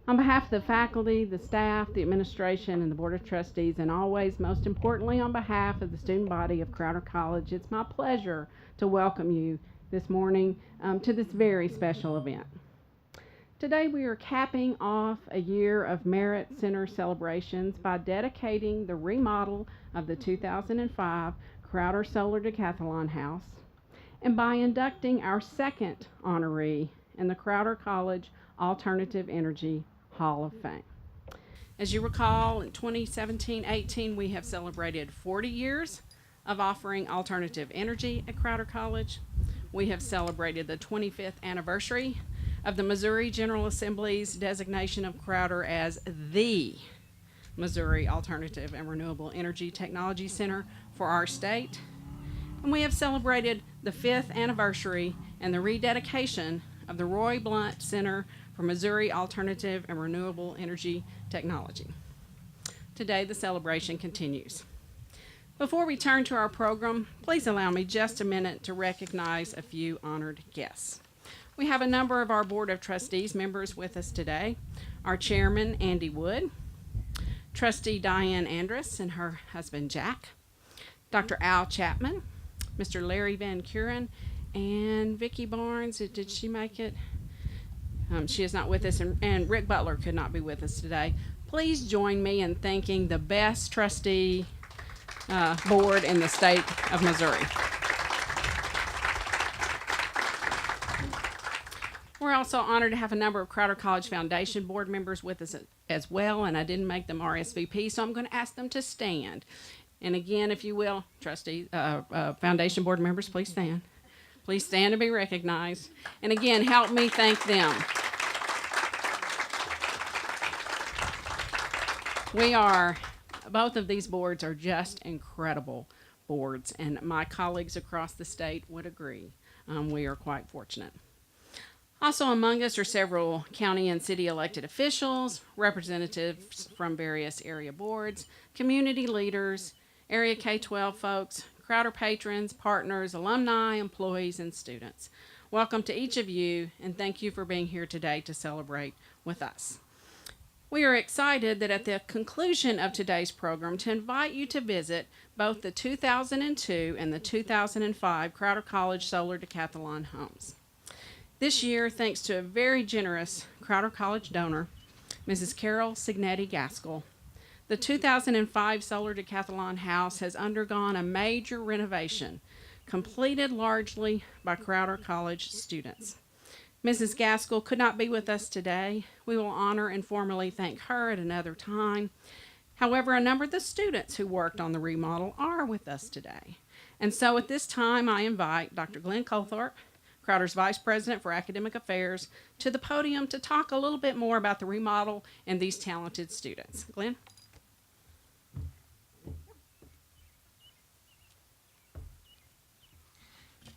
On behalf of the faculty, the staff, the administration, and the Board of Trustees, and always, most importantly, on behalf of the student body of Crowder College, it's my pleasure to welcome you this morning to this very special event. Today we are capping off a year of Merit Center celebrations by dedicating the remodel of the 2005 Crowder Solar Decathlon House and by inducting our second honoree in the Crowder College Alternative Energy Hall of Fame. As you recall, in 2017-18 we have celebrated 40 years of offering alternative energy at Crowder College. We have celebrated the 25th anniversary of the Missouri General Assembly's designation of Crowder as the Missouri Alternative and Renewable Energy Technology Center for our state. And we have celebrated the 5th anniversary and the rededication of the Roy Blunt Center for Missouri Alternative and Renewable Energy Technology. Today, the celebration continues. Before we turn to our program, please allow me just a minute to recognize a few honored guests. We have a number of our Board of Trustees members with us today. Our Chairman, Andy Wood, Trustee Diane Andrus and her husband, Jack, Dr. Al Chapman, Mr. Larry Van Kuren, and Vicki Barnes. Did she make it? She is not with us, and Rick Butler could not be with us today. Please join me in thanking the best trustee board in the state of Missouri. We're also honored to have a number of Crowder College Foundation board members with us as well, and I didn't make them RSVP, so I'm going to ask them to stand. And again, if you will, Foundation board members, please stand. Please stand to be recognized. And again, help me thank them. Both of these boards are just incredible boards, and my colleagues across the state would agree. We are quite fortunate. Also among us are several county and city elected officials, representatives from various area boards, community leaders, area K-12 folks, Crowder patrons, partners, alumni, employees, and students. Welcome to each of you, and thank you for being here today to celebrate with us. We are excited that at the conclusion of today's program to invite you to visit both the 2002 and the 2005 Crowder College Solar Decathlon homes. This year, thanks to a very generous Crowder College donor, Mrs. Carol Signetti Gaskell, the 2005 Solar Decathlon House has undergone a major renovation, completed largely by Crowder College students. Mrs. Gaskell could not be with us today. We will honor and formally thank her at another time. However, a number of the students who worked on the remodel are with us today. And so at this time, I invite Dr. Glenn Colthorpe, Crowder's Vice President for Academic Affairs, to the podium to talk a little bit more about the remodel and these talented students. Glenn?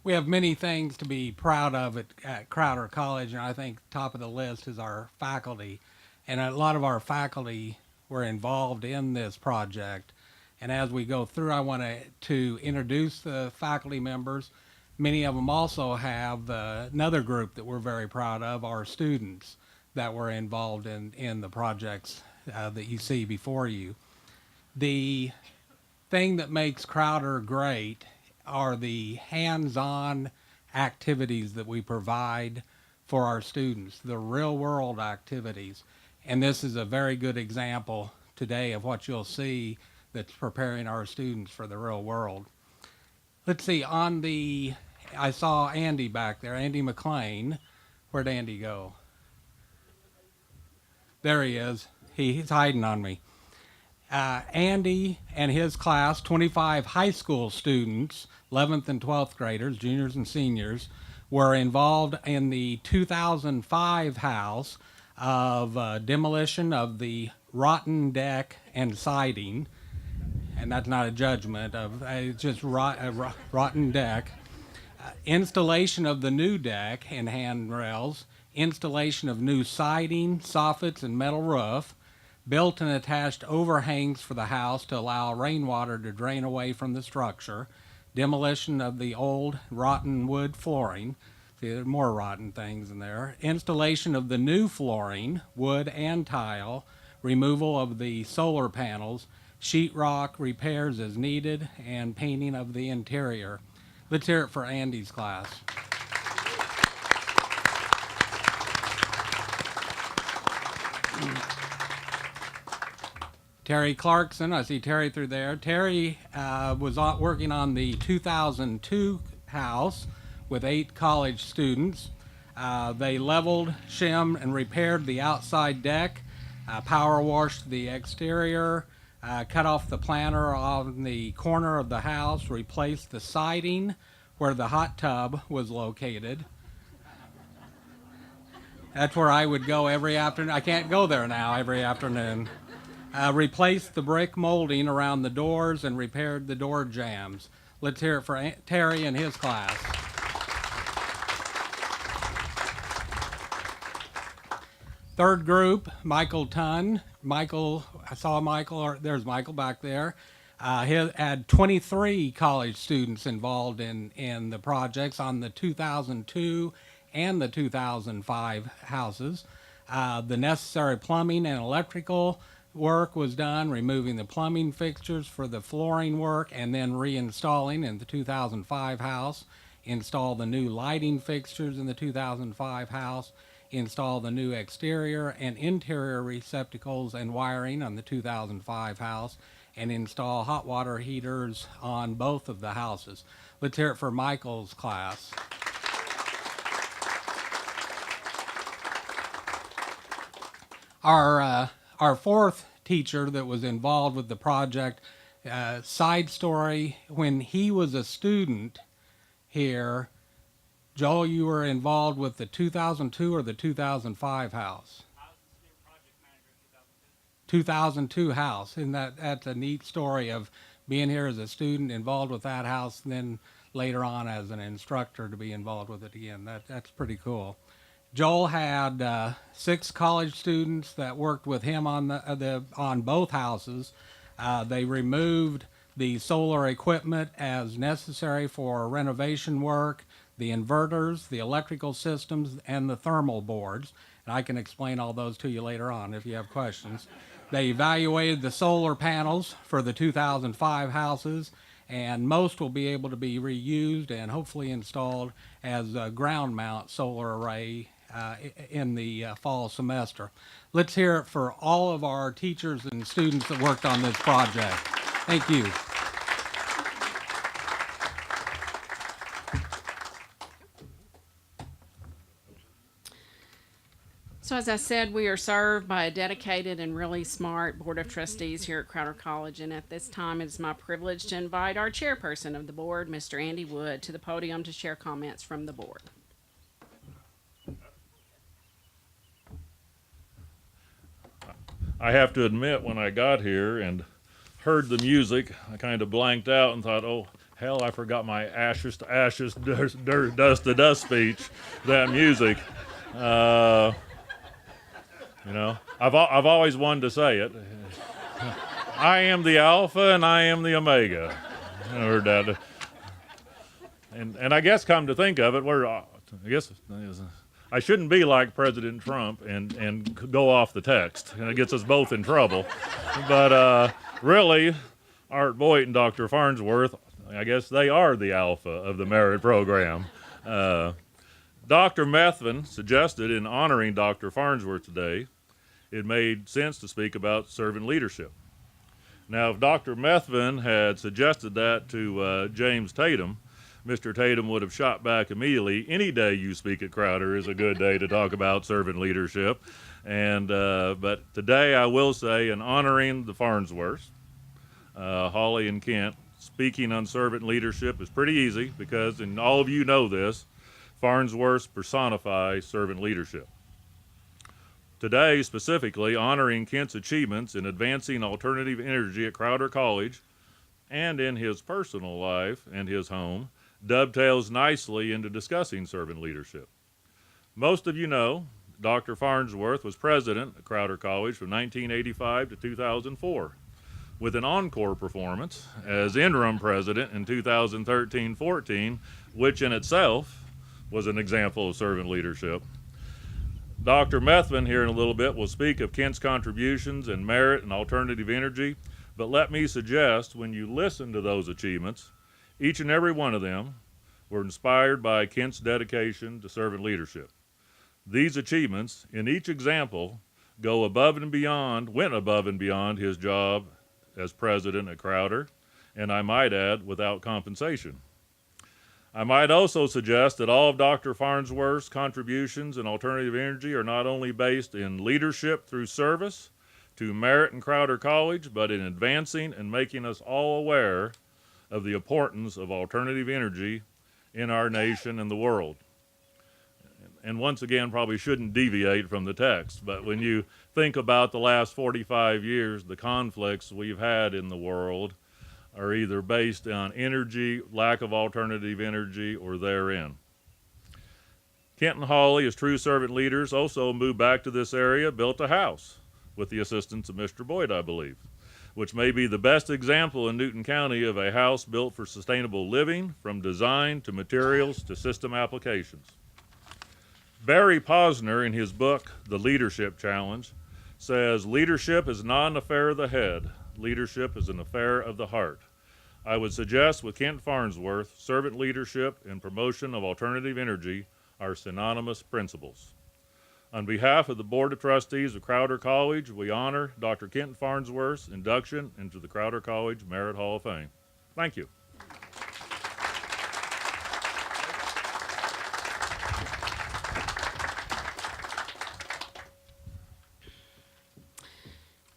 We have many things to be proud of at Crowder College, and I think top of the list is our faculty. And a lot of our faculty were involved in this project. And as we go through, I want to introduce the faculty members. Many of them also have another group that we're very proud of, our students that were involved in the projects that you see before you. The thing that makes Crowder great are the hands-on activities that we provide for our students, the real-world activities. And this is a very good example today of what you'll see that's preparing our students for the real world. Let's see, I saw Andy back there, Andy McLean. Where'd Andy go? There he is. He's hiding on me. Andy and his class, 25 high school students, 11th and 12th graders, juniors and seniors, were involved in the 2005 house of demolition of the rotten deck and siding. And that's not a judgment of, it's just rotten deck. Installation of the new deck and handrails, installation of new siding, soffits, and metal roof, built and attached overhangs for the house to allow rainwater to drain away from the structure, demolition of the old rotten wood flooring, See, there are more rotten things in there. Installation of the new flooring, wood and tile, removal of the solar panels, sheetrock repairs as needed, and painting of the interior. Let's hear it for Andy's class. Terry Clarkson, I see Terry through there. Terry was working on the 2002 house with 8 college students. They leveled, shimmed, and repaired the outside deck, power washed the exterior, cut off the planter on the corner of the house, replaced the siding where the hot tub was located. That's where I would go every afternoon. I can't go there now every afternoon. Replaced the brick molding around the doors and repaired the door jambs. Let's hear it for Terry and his class. Third group, Michael Tunn. Michael, I saw Michael, there's Michael back there. He had 23 college students involved in the projects on the 2002 and the 2005 houses. The necessary plumbing and electrical work was done, removing the plumbing fixtures for the flooring work and then reinstalling in the 2005 house. Install the new lighting fixtures in the 2005 house. Install the new exterior and interior receptacles and wiring on the 2005 house, and install hot water heaters on both of the houses. Let's hear it for Michael's class. Our fourth teacher that was involved with the project, side story, when he was a student here, Joel, you were involved with the 2002 or the 2005 house? I was the senior project manager in 2002 house, and that's a neat story of being here as a student involved with that house, and then later on as an instructor to be involved with it again. That's pretty cool. Joel had 6 college students that worked with him on both houses. They removed the solar equipment as necessary for renovation work, the inverters, the electrical systems, and the thermal boards. And I can explain all those to you later on if you have questions. They evaluated the solar panels for the 2005 houses, and most will be able to be reused and hopefully installed as a ground mount solar array in the fall semester. Let's hear it for all of our teachers and students that worked on this project. Thank you. So as I said, we are served by a dedicated and really smart Board of Trustees here at Crowder College, and at this time it is my privilege to invite our chairperson of the board, Mr. Andy Wood, to the podium to share comments from the board. I have to admit, when I got here and heard the music, I kind of blanked out and thought, oh, hell, I forgot my ashes to ashes, dust to dust speech, that music. You know, I've always wanted to say it. I am the Alpha and I am the Omega. I heard that. And I guess, come to think of it, I shouldn't be like President Trump and go off the text, and it gets us both in trouble. But really, Art Boyd and Dr. Farnsworth, I guess they are the alpha of the MARET program. Dr. Methvin suggested, in honoring Dr. Farnsworth today, it made sense to speak about servant leadership. Now, if Dr. Methvin had suggested that to James Tatum, Mr. Tatum would have shot back immediately. Any day you speak at Crowder is a good day to talk about servant leadership. And but today I will say, in honoring the Farnsworths, Holly and Kent, speaking on servant leadership is pretty easy because, and all of you know this, Farnsworths personify servant leadership. Today, specifically, honoring Kent's achievements in advancing alternative energy at Crowder College and in his personal life and his home dovetails nicely into discussing servant leadership. Most of you know Dr. Farnsworth was president at Crowder College from 1985 to 2004, with an encore performance as interim president in 2013-14, which in itself was an example of servant leadership. Dr. Methvin here in a little bit will speak of Kent's contributions in merit and alternative energy, but let me suggest when you listen to those achievements, each and every one of them were inspired by Kent's dedication to servant leadership. These achievements, in each example, went above and beyond his job as president at Crowder, and I might add, without compensation. I might also suggest that all of Dr. Farnsworth's contributions in alternative energy are not only based in leadership through service to Merit and Crowder College, but in advancing and making us all aware of the importance of alternative energy in our nation and the world. And once again, probably shouldn't deviate from the text, but when you think about the last 45 years, the conflicts we've had in the world are either based on energy, lack of alternative energy, or therein. Kent and Hawley, as true servant leaders, also moved back to this area, built a house with the assistance of Mr. Boyd, I believe, which may be the best example in Newton County of a house built for sustainable living, from design to materials to system applications. Barry Posner, in his book, The Leadership Challenge, says, "Leadership is not an affair of the head. Leadership is an affair of the heart." I would suggest with Kent Farnsworth, servant leadership and promotion of alternative energy are synonymous principles. On behalf of the Board of Trustees of Crowder College, we honor Dr. Kent Farnsworth's induction into the Crowder College Merit Hall of Fame. Thank you.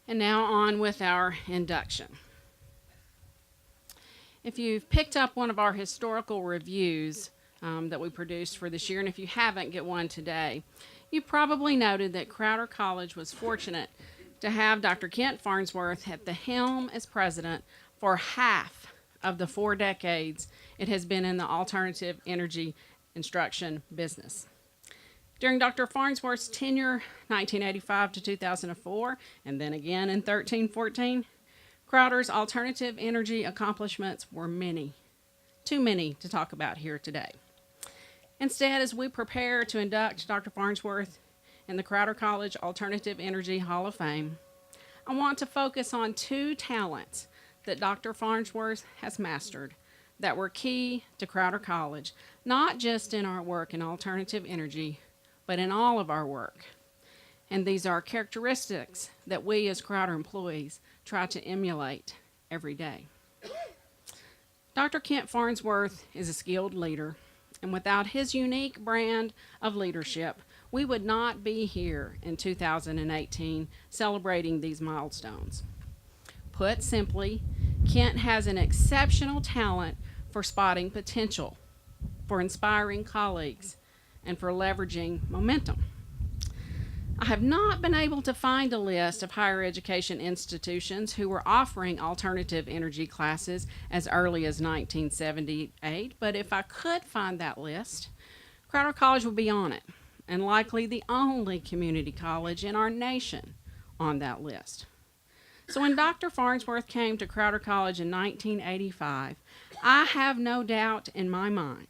And now on with our induction. If you've picked up one of our historical reviews that we produced for this year, and if you haven't, get one today, you probably noted that Crowder College was fortunate to have Dr. Kent Farnsworth at the helm as president for half of the 4 decades it has been in the alternative energy instruction business. During Dr. Farnsworth's tenure, 1985 to 2004, and then again in 13-14, Crowder's alternative energy accomplishments were many, too many to talk about here today. Instead, as we prepare to induct Dr. Farnsworth in the Crowder College Alternative Energy Hall of Fame, I want to focus on 2 talents that Dr. Farnsworth has mastered that were key to Crowder College, not just in our work in alternative energy, but in all of our work. And these are characteristics that we as Crowder employees try to emulate every day. Dr. Kent Farnsworth is a skilled leader, and without his unique brand of leadership, we would not be here in 2018 celebrating these milestones. Put simply, Kent has an exceptional talent for spotting potential, for inspiring colleagues, and for leveraging momentum. I have not been able to find a list of higher education institutions who were offering alternative energy classes as early as 1978, but if I could find that list, Crowder College would be on it, and likely the only community college in our nation on that list. So when Dr. Farnsworth came to Crowder College in 1985, I have no doubt in my mind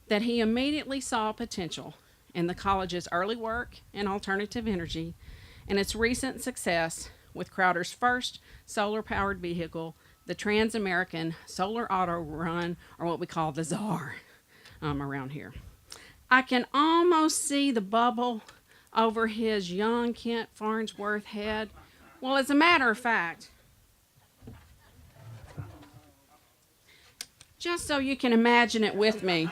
that he immediately saw potential in the college's early work in alternative energy and its recent success with Crowder's first solar-powered vehicle, the Trans-American Solar Auto Run, or what we call the ZAR around here. I can almost see the bubble over his young Kent Farnsworth head. Well, as a matter of fact, just so you can imagine it with me,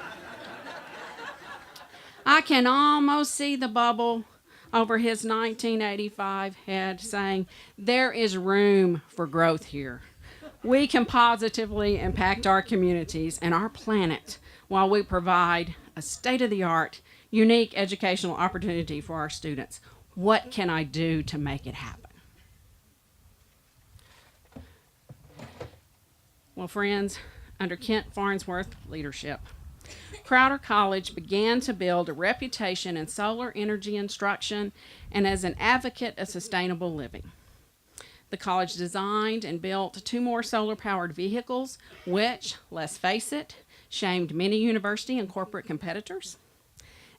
I can almost see the bubble over his 1985 head saying, there is room for growth here. We can positively impact our communities and our planet while we provide a state-of-the-art, unique educational opportunity for our students. What can I do to make it happen? Well, friends, under Kent Farnsworth's leadership, Crowder College began to build a reputation in solar energy instruction and as an advocate of sustainable living. The college designed and built 2 more solar-powered vehicles, which, let's face it, shamed many university and corporate competitors,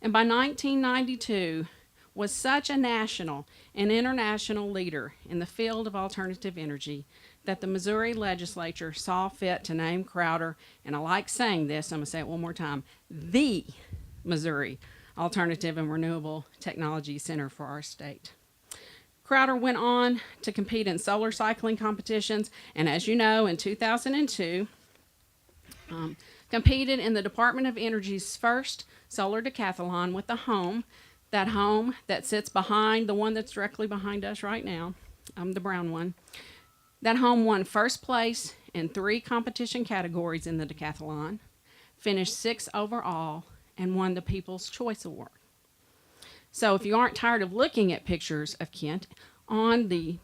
and by 1992 was such a national and international leader in the field of alternative energy that the Missouri legislature saw fit to name Crowder, and I like saying this, I'm going to say it one more time, the Missouri Alternative and Renewable Technology Center for our state. Crowder went on to compete in solar cycling competitions, and as you know, in 2002, competed in the Department of Energy's first solar decathlon with a home that sits behind the one that's directly behind us right now, the brown one. That home won first place in 3 competition categories in the decathlon, finished 6th overall, and won the People's Choice Award. So if you aren't tired of looking at pictures of Kent, on the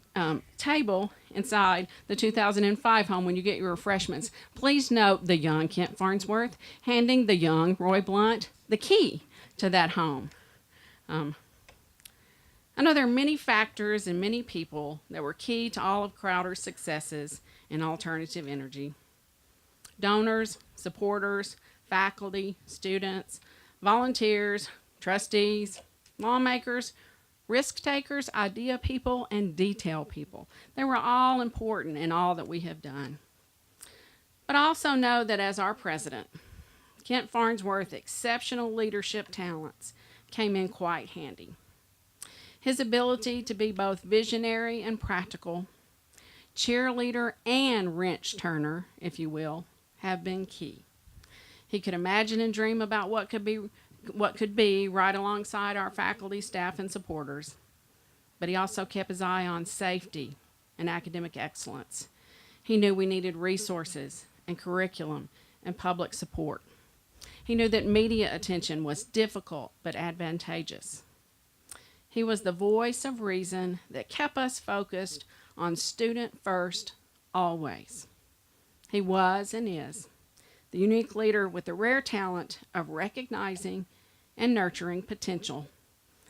table inside the 2005 home when you get your refreshments, please note the young Kent Farnsworth handing the young Roy Blunt the key to that home. I know there are many factors and many people that were key to all of Crowder's successes in alternative energy. Donors, supporters, faculty, students, volunteers, trustees, lawmakers, risk takers, idea people, and detail people. They were all important in all that we have done. But I also know that as our president, Kent Farnsworth's exceptional leadership talents came in quite handy. His ability to be both visionary and practical, cheerleader and wrench turner, if you will, have been key. He could imagine and dream about what could be right alongside our faculty, staff, and supporters, but he also kept his eye on safety and academic excellence. He knew we needed resources and curriculum and public support. He knew that media attention was difficult but advantageous. He was the voice of reason that kept us focused on student first always. He was and is the unique leader with the rare talent of recognizing and nurturing potential.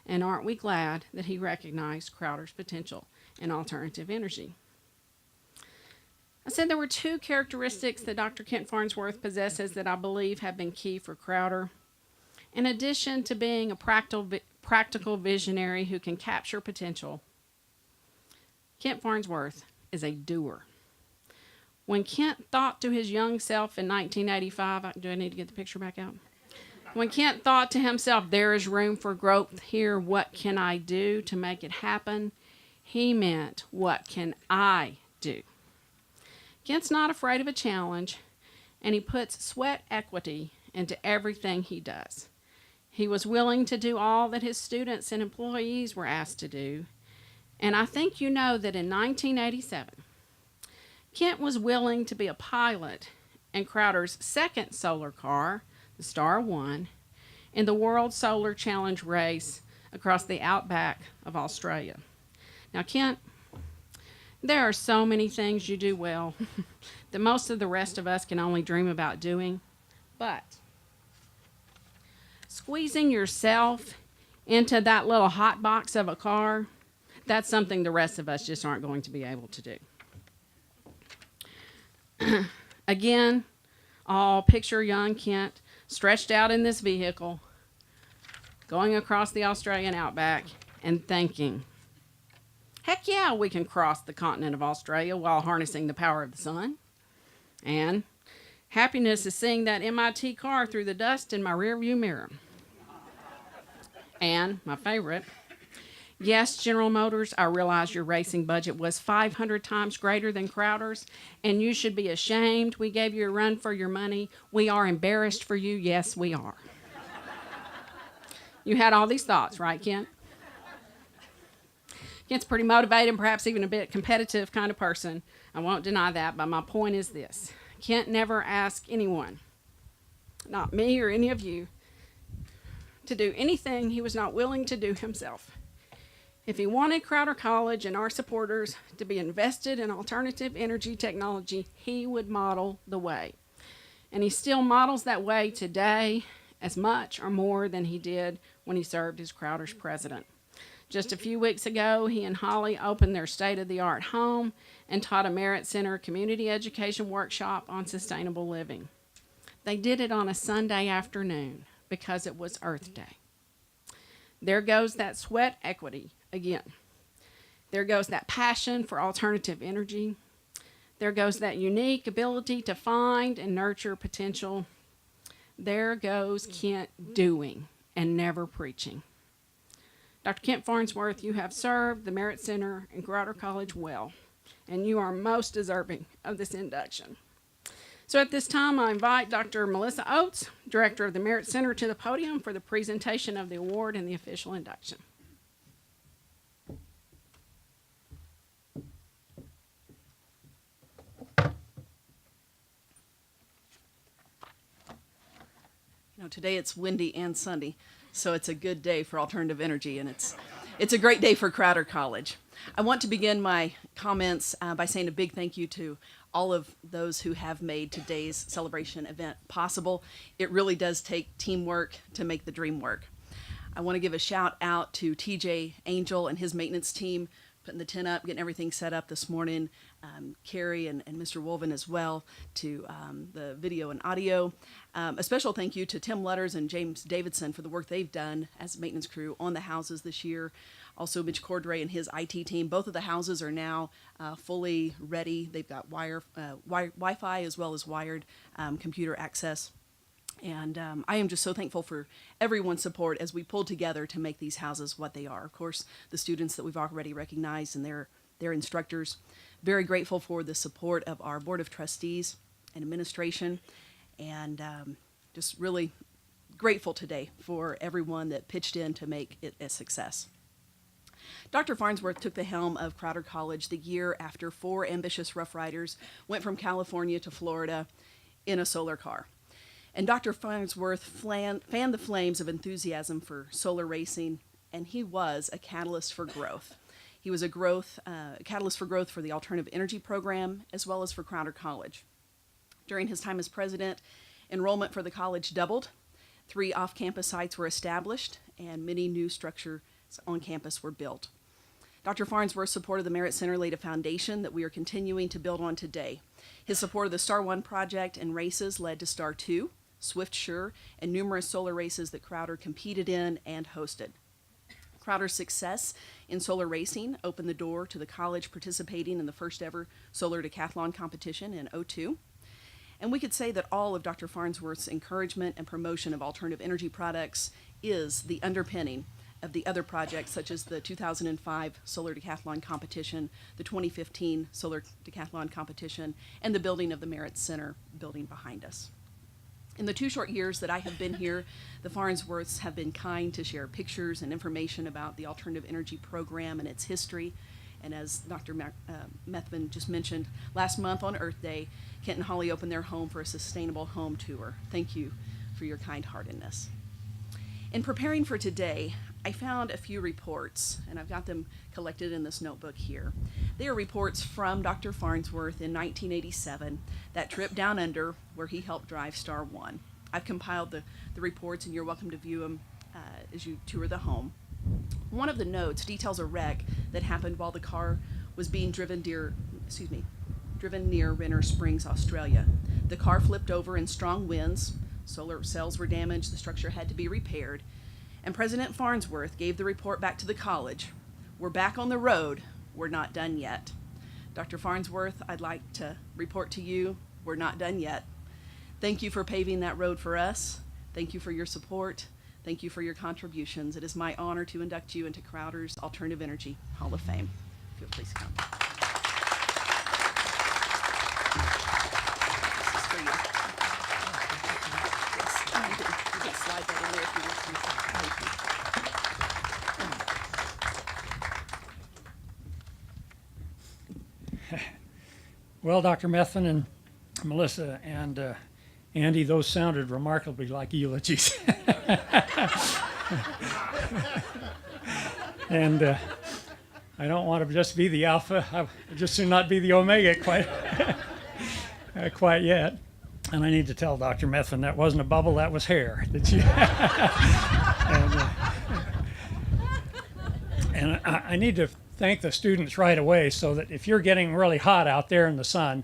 And aren't we glad that he recognized Crowder's potential in alternative energy? I said there were 2 characteristics that Dr. Kent Farnsworth possesses that I believe have been key for Crowder. In addition to being a practical visionary who can capture potential, Kent Farnsworth is a doer. When Kent thought to his young self in 1985, do I need to get the picture back out? When Kent thought to himself, there is room for growth here, what can I do to make it happen? He meant, what can I do? Kent's not afraid of a challenge, and he puts sweat equity into everything he does. He was willing to do all that his students and employees were asked to do, and I think you know that in 1987, Kent was willing to be a pilot in Crowder's second solar car, the Star 1, in the World Solar Challenge race across the outback of Australia. Now, Kent, there are so many things you do well that most of the rest of us can only dream about doing, but squeezing yourself into that little hot box of a car, that's something the rest of us just aren't going to be able to do. Again, I'll picture young Kent stretched out in this vehicle, going across the Australian outback and thinking, heck yeah, we can cross the continent of Australia while harnessing the power of the sun. And happiness is seeing that MIT car through the dust in my rearview mirror. And my favorite, yes, General Motors, I realize your racing budget was 500 times greater than Crowder's, and you should be ashamed. We gave you a run for your money. We are embarrassed for you. Yes, we are. You had all these thoughts, right, Kent? Kent's pretty motivated, perhaps even a bit competitive kind of person. I won't deny that, but my point is this. Kent never asked anyone, not me or any of you, to do anything he was not willing to do himself. If he wanted Crowder College and our supporters to be invested in alternative energy technology, he would model the way. And he still models that way today as much or more than he did when he served as Crowder's president. Just a few weeks ago, he and Holly opened their state-of-the-art home and taught a MARET Center community education workshop on sustainable living. They did it on a Sunday afternoon because it was Earth Day. There goes that sweat equity again. There goes that passion for alternative energy. There goes that unique ability to find and nurture potential. There goes Kent doing and never preaching. Dr. Kent Farnsworth, you have served the Merit Center and Crowder College well, and you are most deserving of this induction. So at this time, I invite Dr. Melissa Oates, Director of the Merit Center, to the podium for the presentation of the award and the official induction. You know, today it's windy and sunny, so it's a good day for alternative energy, and it's a great day for Crowder College. I want to begin my comments by saying a big thank you to all of those who have made today's celebration event possible. It really does take teamwork to make the dream work. I want to give a shout out to TJ Angel and his maintenance team, putting the tent up, getting everything set up this morning. Carrie and Mr. Wolven as well, to the video and audio. A special thank you to Tim Lutters and James Davidson for the work they've done as a maintenance crew on the houses this year. Also, Mitch Cordray and his IT team. Both of the houses are now fully ready. They've got Wi-Fi as well as wired computer access. And I am just so thankful for everyone's support as we pulled together to make these houses what they are. Of course, the students that we've already recognized and their instructors. Very grateful for the support of our Board of Trustees and administration. And just really grateful today for everyone that pitched in to make it a success. Dr. Farnsworth took the helm of Crowder College the year after 4 ambitious Rough Riders went from California to Florida in a solar car. And Dr. Farnsworth fanned the flames of enthusiasm for solar racing, and he was a catalyst for growth. He was a catalyst for growth for the alternative energy program, as well as for Crowder College. During his time as president, enrollment for the college doubled, 3 off-campus sites were established, and many new structures on campus were built. Dr. Farnsworth's support of the Merit Center laid a foundation that we are continuing to build on today. His support of the Star 1 project and races led to Star 2, Swift Sure, and numerous solar races that Crowder competed in and hosted. Crowder's success in solar racing opened the door to the college participating in the first ever solar decathlon competition in '02. And we could say that all of Dr. Farnsworth's encouragement and promotion of alternative energy products is the underpinning of the other projects, such as the 2005 Solar Decathlon Competition, the 2015 Solar Decathlon Competition, and the building of the Merit Center building behind us. In the 2 short years that I have been here, the Farnsworths have been kind to share pictures and information about the alternative energy program and its history. And as Dr. Methvin just mentioned, last month on Earth Day, Kent and Holly opened their home for a sustainable home tour. Thank you for your kind-heartedness. In preparing for today, I found a few reports, and I've got them collected in this notebook here. They are reports from Dr. Farnsworth in 1987, that trip down under where he helped drive Star 1. I've compiled the reports, and you're welcome to view them as you tour the home. One of the notes details a wreck that happened while the car was being driven near Renner Springs, Australia. The car flipped over in strong winds, solar cells were damaged, the structure had to be repaired, and President Farnsworth gave the report back to the college. We're back on the road, we're not done yet. Dr. Farnsworth, I'd like to report to you, we're not done yet. Thank you for paving that road for us. Thank you for your support. Thank you for your contributions. It is my honor to induct you into Crowder's Alternative Energy Hall of Fame. If you'll please come. This is for you. Yes, you can slide that in there if you wish to. Thank you. Well, Dr. Methvin and Melissa and Andy, those sounded remarkably like eulogies. And I don't want to just be the alpha. I just soon not be the omega quite yet. And I need to tell Dr. Methvin that wasn't a bubble, that was hair. And I need to thank the students right away, so that if you're getting really hot out there in the sun,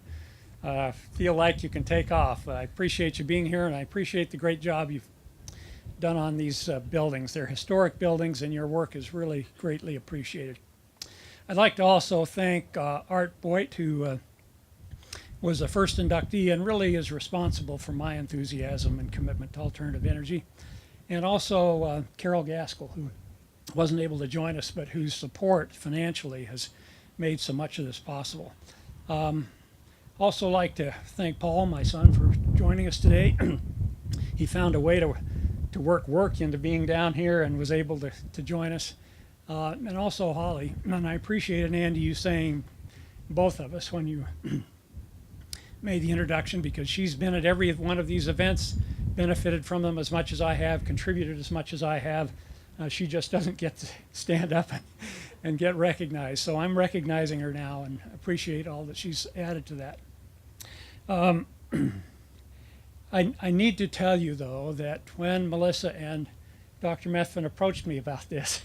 feel like you can take off. I appreciate you being here, and I appreciate the great job you've done on these buildings. They're historic buildings, and your work is really greatly appreciated. I'd like to also thank Art Boyd, who was the first inductee and really is responsible for my enthusiasm and commitment to alternative energy. And also Carol Gaskell, who wasn't able to join us, but whose support financially has made so much of this possible. Also like to thank Paul, my son, for joining us today. He found a way to work into being down here and was able to join us. And also Holly, and I appreciated, Andy, you saying, both of us, when you made the introduction, because she's been at every one of these events, benefited from them as much as I have, contributed as much as I have. She just doesn't get to stand up and get recognized. So I'm recognizing her now and appreciate all that she's added to that. I need to tell you, though, that when Melissa and Dr. Methvin approached me about this,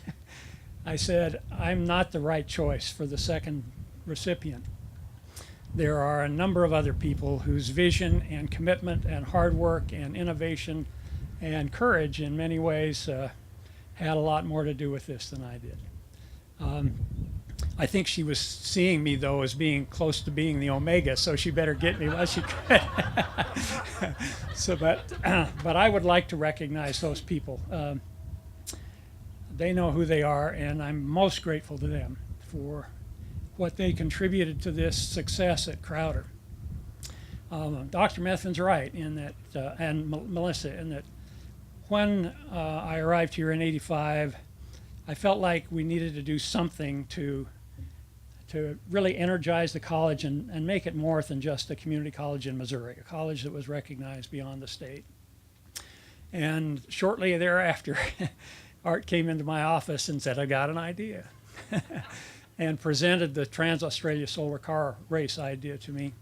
I said, I'm not the right choice for the second recipient. There are a number of other people whose vision and commitment and hard work and innovation and courage in many ways had a lot more to do with this than I did. I think she was seeing me, though, as being close to being the Omega, so she better get me while she could. But I would like to recognize those people. They know who they are, and I'm most grateful to them for what they contributed to this success at Crowder. Dr. Methvin's right in that, and Melissa, in that when I arrived here in '85, I felt like we needed to do something to really energize the college and make it more than just a community college in Missouri, a college that was recognized beyond the state. And shortly thereafter, Art came into my office and said, I got an idea, and presented the Trans-Australia Solar Car Race idea to me.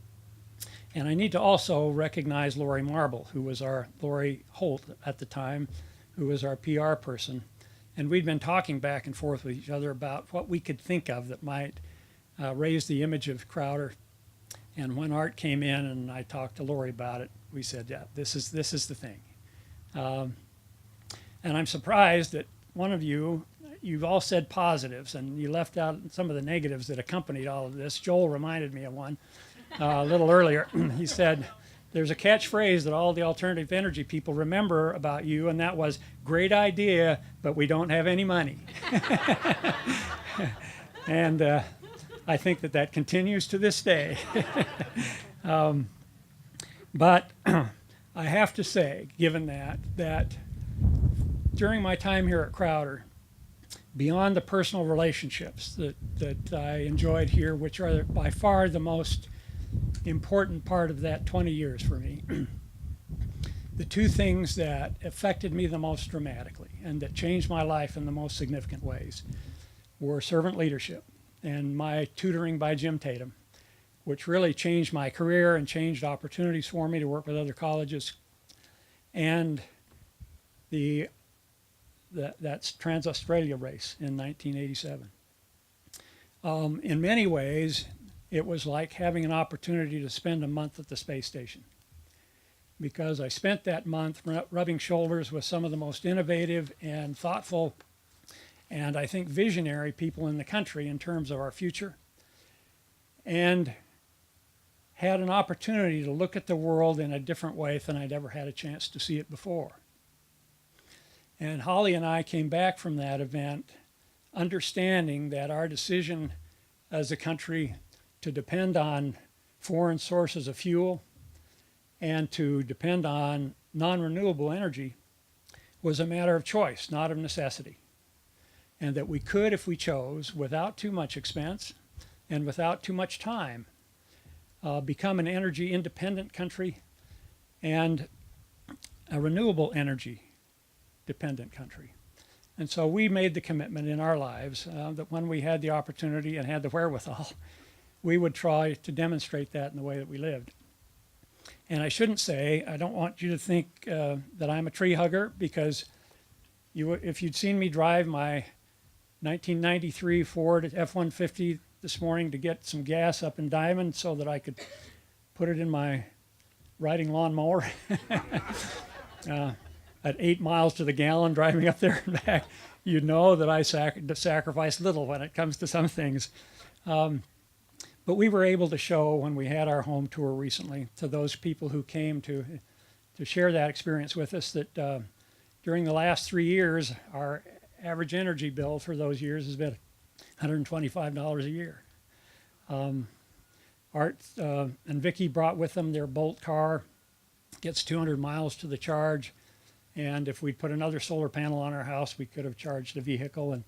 And I need to also recognize Lori Marble, who was Lori Holt at the time, who was our PR person. And we'd been talking back and forth with each other about what we could think of that might raise the image of Crowder. And when Art came in and I talked to Lori about it, we said, yeah, this is the thing. And I'm surprised that one of you've all said positives, and you left out some of the negatives that accompanied all of this. Joel reminded me of one a little earlier. He said, there's a catchphrase that all the alternative energy people remember about you, and that was, great idea, but we don't have any money. And I think that continues to this day. But I have to say, given that during my time here at Crowder, beyond the personal relationships that I enjoyed here, which are by far the most important part of that 20 years for me, the two things that affected me the most dramatically and that changed my life in the most significant ways were servant leadership and my tutoring by Jim Tatum, which really changed my career and changed opportunities for me to work with other colleges, and that's Trans-Australia race in 1987. In many ways, it was like having an opportunity to spend a month at the space station, because I spent that month rubbing shoulders with some of the most innovative and thoughtful and I think visionary people in the country in terms of our future, and had an opportunity to look at the world in a different way than I'd ever had a chance to see it before. And Holly and I came back from that event understanding that our decision as a country to depend on foreign sources of fuel and to depend on non-renewable energy was a matter of choice, not of necessity. And that we could, if we chose, without too much expense and without too much time, become an energy independent country and a renewable energy dependent country. And so we made the commitment in our lives that when we had the opportunity and had the wherewithal, we would try to demonstrate that in the way that we lived. And I shouldn't say, I don't want you to think that I'm a tree hugger, because if you'd seen me drive my 1993 Ford F-150 this morning to get some gas up in Diamond so that I could put it in my riding lawnmower at 8 miles to the gallon driving up there and back, you know that I sacrifice little when it comes to some things. But we were able to show when we had our home tour recently to those people who came to share that experience with us that during the last 3 years, our average energy bill for those years has been $125 a year. Art and Vicki brought with them their Bolt car, gets 200 miles to the charge, and if we'd put another solar panel on our house, we could have charged the vehicle. And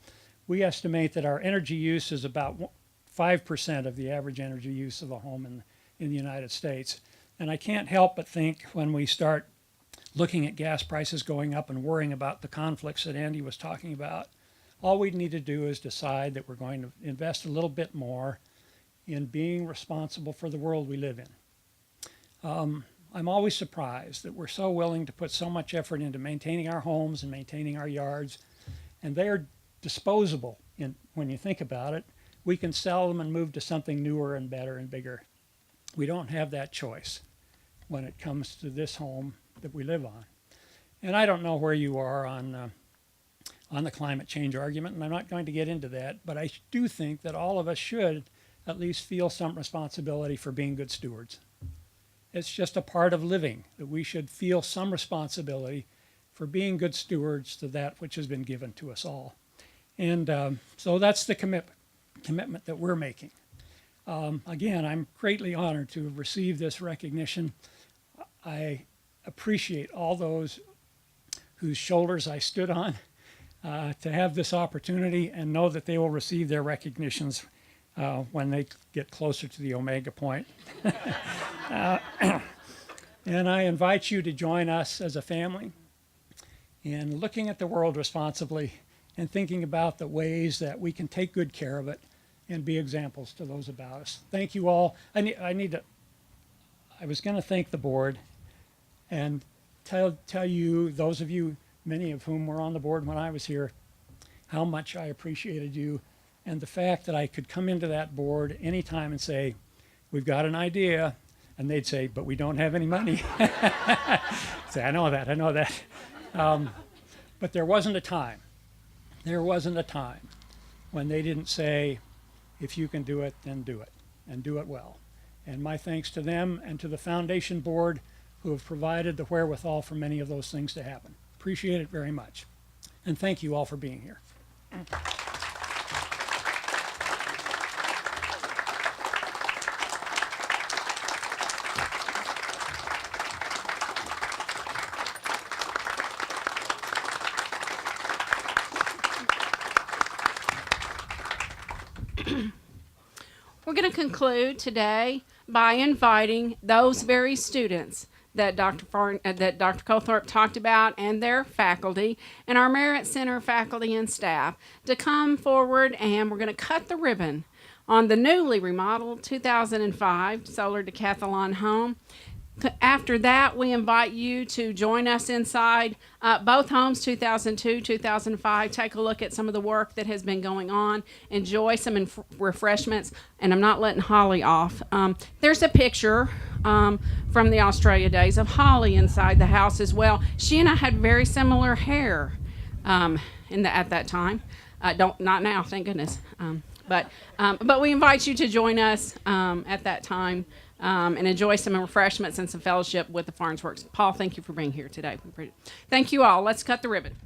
we estimate that our energy use is about 5% of the average energy use of a home in the United States. And I can't help but think when we start looking at gas prices going up and worrying about the conflicts that Andy was talking about, all we need to do is decide that we're going to invest a little bit more in being responsible for the world we live in. I'm always surprised that we're so willing to put so much effort into maintaining our homes and maintaining our yards, and they are disposable when you think about it. We can sell them and move to something newer and better and bigger. We don't have that choice when it comes to this home that we live on. And I don't know where you are on the climate change argument, and I'm not going to get into that, but I do think that all of us should at least feel some responsibility for being good stewards. It's just a part of living that we should feel some responsibility for being good stewards to that which has been given to us all. And so that's the commitment that we're making. Again, I'm greatly honored to have received this recognition. I appreciate all those whose shoulders I stood on to have this opportunity, and know that they will receive their recognitions when they get closer to the Omega point. And I invite you to join us as a family in looking at the world responsibly and thinking about the ways that we can take good care of it and be examples to those about us. Thank you all. I was going to thank the board and tell you, those of you, many of whom were on the board when I was here, how much I appreciated you, and the fact that I could come into that board anytime and say, we've got an idea, and they'd say, but we don't have any money. Say, I know that. But there wasn't a time when they didn't say, if you can do it, then do it, and do it well. And my thanks to them and to the foundation board who have provided the wherewithal for many of those things to happen. Appreciate it very much. And thank you all for being here. We're going to conclude today by inviting those very students that Dr. Colthorpe talked about and their faculty and our Merit Center faculty and staff to come forward, and we're going to cut the ribbon on the newly remodeled 2005 Solar Decathlon home. After that, we invite you to join us inside both homes, 2002, 2005. Take a look at some of the work that has been going on. Enjoy some refreshments. And I'm not letting Holly off. There's a picture from the Australia days of Holly inside the house as well. She and I had very similar hair at that time. Not now, thank goodness. But we invite you to join us at that time. And enjoy some refreshments and some fellowship with the Farnsworth. Paul, thank you for being here today. Thank you all. Let's cut the ribbon.